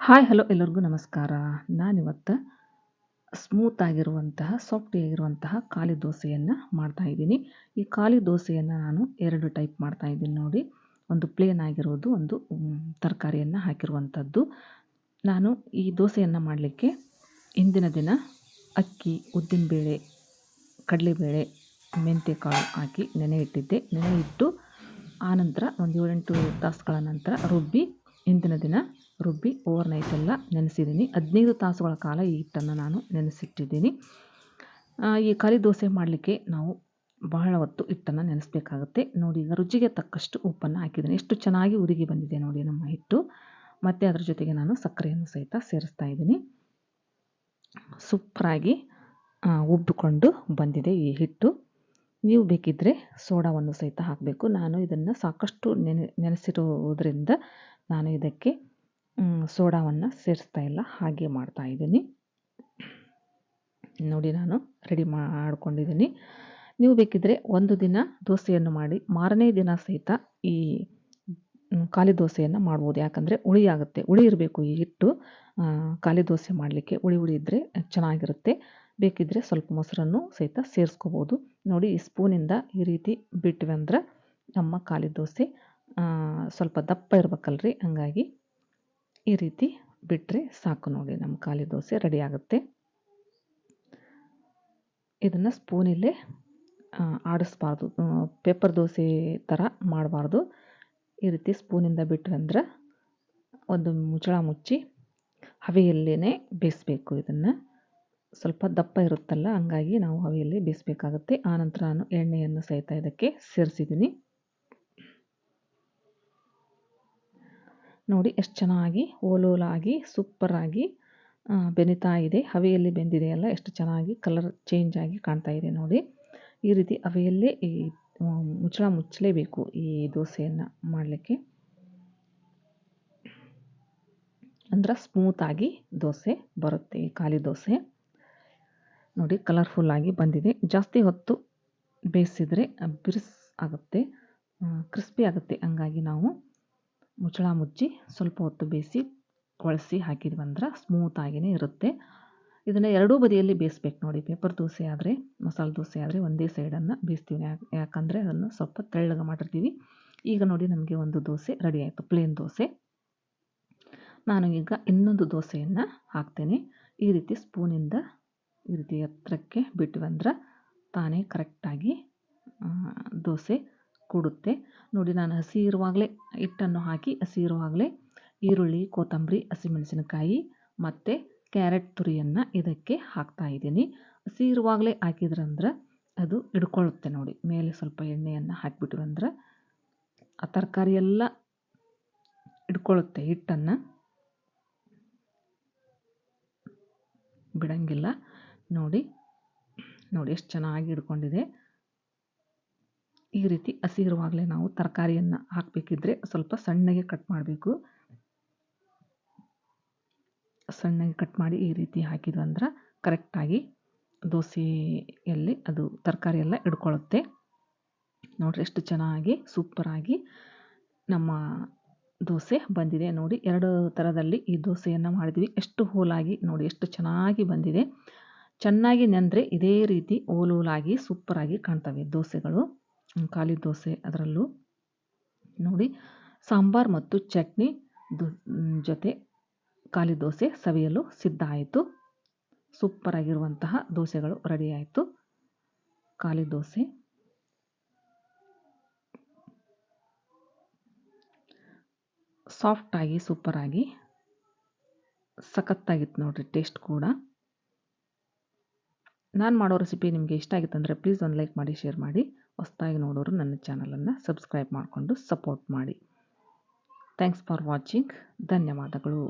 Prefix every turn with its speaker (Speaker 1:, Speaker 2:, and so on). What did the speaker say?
Speaker 1: Hi hello ಎಲ್ಲರಿಗೂ ನಮಸ್ಕಾರ. ನಾನಿವತ್ತು ಸ್ಮೂತ್ ಆಗಿರುವಂತಹ ಸಾಫ್ಟಿ ಆಗಿರುವಂತಹ ಖಾಲಿ ದೋಸೆಯನ್ನು ಮಾಡ್ತಾಯಿದ್ದೀನಿ. ಈ ಖಾಲಿ ದೋಸೆಯನ್ನು ನಾನು 2 ಟೈಪ್ ಮಾಡ್ತಾಯಿದ್ದೀನಿ ನೋಡಿ. ಒಂದು ಪ್ಲೇನ್ ಆಗಿರೋದು, ಒಂದು ತರಕಾರಿಯನ್ನು ಹಾಕಿರುವಂಥದ್ದು. ನಾನು ಈ ದೋಸೆಯನ್ನು ಮಾಡಲಿಕ್ಕೆ ಇಂದಿನ ದಿನ ಅಕ್ಕಿ, ಉದ್ದಿನಬೇಳೆ, ಕಡಲೆಬೇಳೆ, ಮೆಂತ್ಯಕಾಳು ಹಾಕಿ ನೆನೆ ಇಟ್ಟಿದ್ದೆ. ನೆನೆ ಇಟ್ಟು ಆನಂತರ ಒಂದು 7-8 ತಾಸುಗಳ ನಂತರ ಇಂದಿನ ದಿನ ರುಬ್ಬಿ ಓವರ್ನೈಟ್ ಎಲ್ಲ ನೆನೆಸಿದ್ದೀನಿ. 15 ತಾಸುಗಳ ಕಾಲ ಈ ಹಿಟ್ಟನ್ನು ನಾನು ನೆನೆಸಿಟ್ಟಿದ್ದೀನಿ. ಈ ಖಾಲಿ ದೋಸೆ ಮಾಡಲಿಕ್ಕೆ ನಾವು ಬಹಳ ಹೊತ್ತು ಹಿಟ್ಟನ್ನು ನೆನೆಸಬೇಕಾಗುತ್ತೆ. ನೋಡಿ, ಈಗ ರುಚಿಗೆ ತಕ್ಕಷ್ಟು ಉಪ್ಪನ್ನು ಹಾಕಿದ್ದೀನಿ. ಎಷ್ಟು ಚೆನ್ನಾಗಿ ಉದುಗಿ ಬಂದಿದೆ ನೋಡಿ ನಮ್ಮ ಹಿಟ್ಟು. ಮತ್ತು ಅದರ ಜೊತೆಗೆ ನಾನು ಸಕ್ಕರೆಯನ್ನು ಸಹಿತ ಸೇರಿಸ್ತಾ ಇದ್ದೀನಿ. ಸೂಪರಾಗಿ ಉಬ್ಬಿಕೊಂಡು ಬಂದಿದೆ ಈ ಹಿಟ್ಟು. ನೀವು ಬೇಕಿದ್ದರೆ ಸೋಡಾವನ್ನು ಸಹಿತ ಹಾಕಬೇಕು. ನಾನು ಇದನ್ನು ಸಾಕಷ್ಟು ನೆನೆಸಿರುವುದರಿಂದ ನಾನು ಇದಕ್ಕೆ ಸೋಡಾವನ್ನು ಸೇರಿಸ್ತಾ ಇಲ್ಲ, ಹಾಗೆ ಮಾಡ್ತಾ ಇದ್ದೀನಿ. ನೋಡಿ, ನಾನು ರೆಡಿ ಮಾಡ್ಕೊಂಡಿದ್ದೀನಿ. ನೀವು ಬೇಕಿದ್ದರೆ ಒಂದು ದಿನ ದೋಸೆಯನ್ನು ಮಾಡಿ ಮಾರನೇ ದಿನ ಸಹಿತ ಈ ಖಾಲಿ ದೋಸೆಯನ್ನು ಮಾಡ್ಬೋದು. ಯಾಕಂದರೆ ಹುಳಿ ಆಗುತ್ತೆ. ಹುಳಿ ಇರಬೇಕು ಈ ಹಿಟ್ಟು. ಖಾಲಿ ದೋಸೆ ಮಾಡಲಿಕ್ಕೆ ಹುಳಿ ಇದ್ದರೆ ಚೆನ್ನಾಗಿರುತ್ತೆ. ಬೇಕಿದ್ದರೆ ಸ್ವಲ್ಪ ಮೊಸರನ್ನು ಸಹಿತ ಸೇರಿಸ್ಕೋಬೋದು. ನೋಡಿ, ಈ ಸ್ಪೂನಿಂದ ಈ ರೀತಿ ಬಿಟ್ವಿ ಅಂದ್ರೆ ನಮ್ಮ ಖಾಲಿ ದೋಸೆ ಸ್ವಲ್ಪ ದಪ್ಪ ಇರ್ಬೇಕಲ್ರಿ, ಹಂಗಾಗಿ ಈ ರೀತಿ ಬಿಟ್ಟರೆ ಸಾಕು. ನೋಡಿ, ನಮ್ಮ ಖಾಲಿ ದೋಸೆ ರೆಡಿ ಆಗುತ್ತೆ. ಇದನ್ನು ಸ್ಪೂನಲ್ಲೇ ಆಡಿಸ್ಬಾರ್ದು, ಪೇಪರ್ ದೋಸೆ ಥರ ಮಾಡಬಾರ್ದು. ಈ ರೀತಿ ಸ್ಪೂನಿಂದ ಬಿಟ್ಟರೆ ಅಂದ್ರೆ ಒಂದು ಮುಚ್ಚಳ ಮುಚ್ಚಿ ಹವೆಯಲ್ಲೇ ಬೇಯಿಸಬೇಕು. ಇದನ್ನು ಸ್ವಲ್ಪ ದಪ್ಪ ಇರುತ್ತಲ್ಲ, ಹಂಗಾಗಿ ನಾವು ಹವೆಯಲ್ಲಿ ಬೇಯಿಸಬೇಕಾಗುತ್ತೆ. ಆನಂತರ ನಾನು ಎಣ್ಣೆಯನ್ನು ಸಹಿತ ಇದಕ್ಕೆ ಸೇರಿಸಿದ್ದೀನಿ. ನೋಡಿ, ಎಷ್ಟು ಚೆನ್ನಾಗಿ ಓಲೋಲಾಗಿ ಸೂಪರಾಗಿ ಬೆನೀತಾ ಇದೆ. ಹವೆಯಲ್ಲಿ ಬೆಂದಿದೆಯಲ್ಲ, ಎಷ್ಟು ಚೆನ್ನಾಗಿ ಕಲರ್ ಚೇಂಜ್ ಆಗಿ ಕಾಣ್ತಾ ಇದೆ ನೋಡಿ. ಈ ರೀತಿ ಹವೆಯಲ್ಲೇ ಈ ಮುಚ್ಚಳ ಮುಚ್ಚಲೇಬೇಕು ಈ ದೋಸೆಯನ್ನು ಮಾಡಲಿಕ್ಕೆ, ಅಂದ್ರೆ ಸ್ಮೂತಾಗಿ ದೋಸೆ ಬರುತ್ತೆ ಈ ಖಾಲಿ ದೋಸೆ. ನೋಡಿ, ಕಲರ್ಫುಲ್ಲಾಗಿ ಬಂದಿದೆ. ಜಾಸ್ತಿ ಹೊತ್ತು ಬೇಯಿಸಿದರೆ ಬಿರ್ಸ್ ಆಗುತ್ತೆ, ಕ್ರಿಸ್ಪಿ ಆಗುತ್ತೆ. ಹಂಗಾಗಿ ನಾವು ಮುಚ್ಚಳ ಮುಚ್ಚಿ ಸ್ವಲ್ಪ ಹೊತ್ತು ಬೇಯಿಸಿ ಕೊಳಸಿ ಹಾಕಿದ್ವಂದ್ರೆ ಸ್ಮೂತಾಗಿಯೇ ಇರುತ್ತೆ. ಇದನ್ನು ಎರಡೂ ಬದಿಯಲ್ಲಿ ಬೇಯಿಸ್ಬೇಕು ನೋಡಿ. ಪೇಪರ್ ದೋಸೆ ಆದರೆ, ಮಸಾಲೆ ದೋಸೆ ಆದರೆ ಒಂದೇ ಸೈಡನ್ನು ಬೇಯಿಸ್ತೀವಿ. ಯಾಕಂದರೆ ಅದನ್ನು ಸ್ವಲ್ಪ ತೆಳ್ಳಗೆ ಮಾಡಿರ್ತೀವಿ. ಈಗ ನೋಡಿ, ನಮಗೆ ಒಂದು ದೋಸೆ ರೆಡಿ ಆಯಿತು, ಪ್ಲೇನ್ ದೋಸೆ. ನಾನು ಈಗ ಇನ್ನೊಂದು ದೋಸೆಯನ್ನು ಹಾಕ್ತೇನೆ. ಈ ರೀತಿ ಸ್ಪೂನಿಂದ ಈ ರೀತಿ ಎತ್ತರಕ್ಕೆ ಬಿಟ್ವಂದ್ರೆ ತಾನೇ ಕರೆಕ್ಟಾಗಿ ದೋಸೆ ಕೂಡುತ್ತೆ. ನೋಡಿ, ನಾನು ಹಸಿ ಇರುವಾಗಲೇ ಹಿಟ್ಟನ್ನು ಹಾಕಿ ಹಸಿ ಇರುವಾಗಲೇ ಈರುಳ್ಳಿ, ಕೊತ್ತಂಬರಿ, ಹಸಿಮೆಣಸಿನಕಾಯಿ ಮತ್ತು ಕ್ಯಾರೆಟ್ ತುರಿಯನ್ನು ಇದಕ್ಕೆ ಹಾಕ್ತಾ ಇದ್ದೀನಿ. ಹಸಿ ಇರುವಾಗಲೇ ಹಾಕಿದ್ರಂದ್ರೆ ಅದು ಹಿಡ್ಕೊಳ್ಳುತ್ತೆ ನೋಡಿ. ಮೇಲೆ ಸ್ವಲ್ಪ ಎಣ್ಣೆಯನ್ನು ಹಾಕಿಬಿಟ್ವಂದ್ರೆ ಆ ತರಕಾರಿ ಎಲ್ಲ ಹಿಡ್ಕೊಳ್ಳುತ್ತೆ, ಹಿಟ್ಟನ್ನು ಬಿಡಂಗಿಲ್ಲ. ನೋಡಿ ಎಷ್ಟು ಚೆನ್ನಾಗಿ ಹಿಡ್ಕೊಂಡಿದೆ. ಈ ರೀತಿ ಹಸಿ ಇರುವಾಗಲೇ ನಾವು ತರಕಾರಿಯನ್ನು ಹಾಕಬೇಕಿದ್ರೆ ಸ್ವಲ್ಪ ಸಣ್ಣಗೆ ಕಟ್ ಮಾಡಬೇಕು. ಸಣ್ಣಗೆ ಕಟ್ ಮಾಡಿ ಈ ರೀತಿ ಹಾಕಿದ್ವಂದ್ರೆ ಕರೆಕ್ಟಾಗಿ ದೋಸೆಯಲ್ಲಿ ಅದು ತರಕಾರಿ ಎಲ್ಲ ಹಿಡ್ಕೊಳ್ಳುತ್ತೆ. ನೋಡಿರಿ, ಎಷ್ಟು ಚೆನ್ನಾಗಿ ಸೂಪರಾಗಿ ನಮ್ಮ ದೋಸೆ ಬಂದಿದೆ. ನೋಡಿ, 2 ಥರದಲ್ಲಿ ಈ ದೋಸೆಯನ್ನು ಮಾಡಿದ್ವಿ. ಎಷ್ಟು ಹೋಲಾಗಿ ನೋಡಿ, ಎಷ್ಟು ಚೆನ್ನಾಗಿ ಬಂದಿದೆ. ಚೆನ್ನಾಗಿ ನೆಂದರೆ ಇದೇ ರೀತಿ ಓಲೋಲಾಗಿ ಸೂಪರಾಗಿ ಕಾಣ್ತವೆ ದೋಸೆಗಳು, ಖಾಲಿ ದೋಸೆ. ಅದರಲ್ಲೂ ನೋಡಿ, ಸಾಂಬಾರ್ ಮತ್ತು ಚಟ್ನಿ ಜೊತೆ ಖಾಲಿ ದೋಸೆ ಸವಿಯಲು ಸಿದ್ಧ ಆಯಿತು. ಸೂಪರಾಗಿರುವಂತಹ ದೋಸೆಗಳು ರೆಡಿ ಆಯಿತು. ಖಾಲಿ ದೋಸೆ ಸಾಫ್ಟಾಗಿ ಸೂಪರಾಗಿ ಸಖತ್ತಾಗಿತ್ತು ನೋಡಿರಿ. ಟೇಸ್ಟ್ ಕೂಡ. ನಾನು ಮಾಡೋ ರೆಸಿಪಿ ನಿಮಗೆ ಇಷ್ಟ ಆಗಿತ್ತಂದರೆ ಪ್ಲೀಸ್ ಒಂದು ಲೈಕ್ ಮಾಡಿ, ಶೇರ್ ಮಾಡಿ. ಹೊಸದಾಗಿ ನೋಡೋರು ನನ್ನ ಚಾನಲನ್ನು ಸಬ್ಸ್ಕ್ರೈಬ್ ಮಾಡಿಕೊಂಡು ಸಪೋರ್ಟ್ ಮಾಡಿ. Thanks for watching. ಧನ್ಯವಾದಗಳು.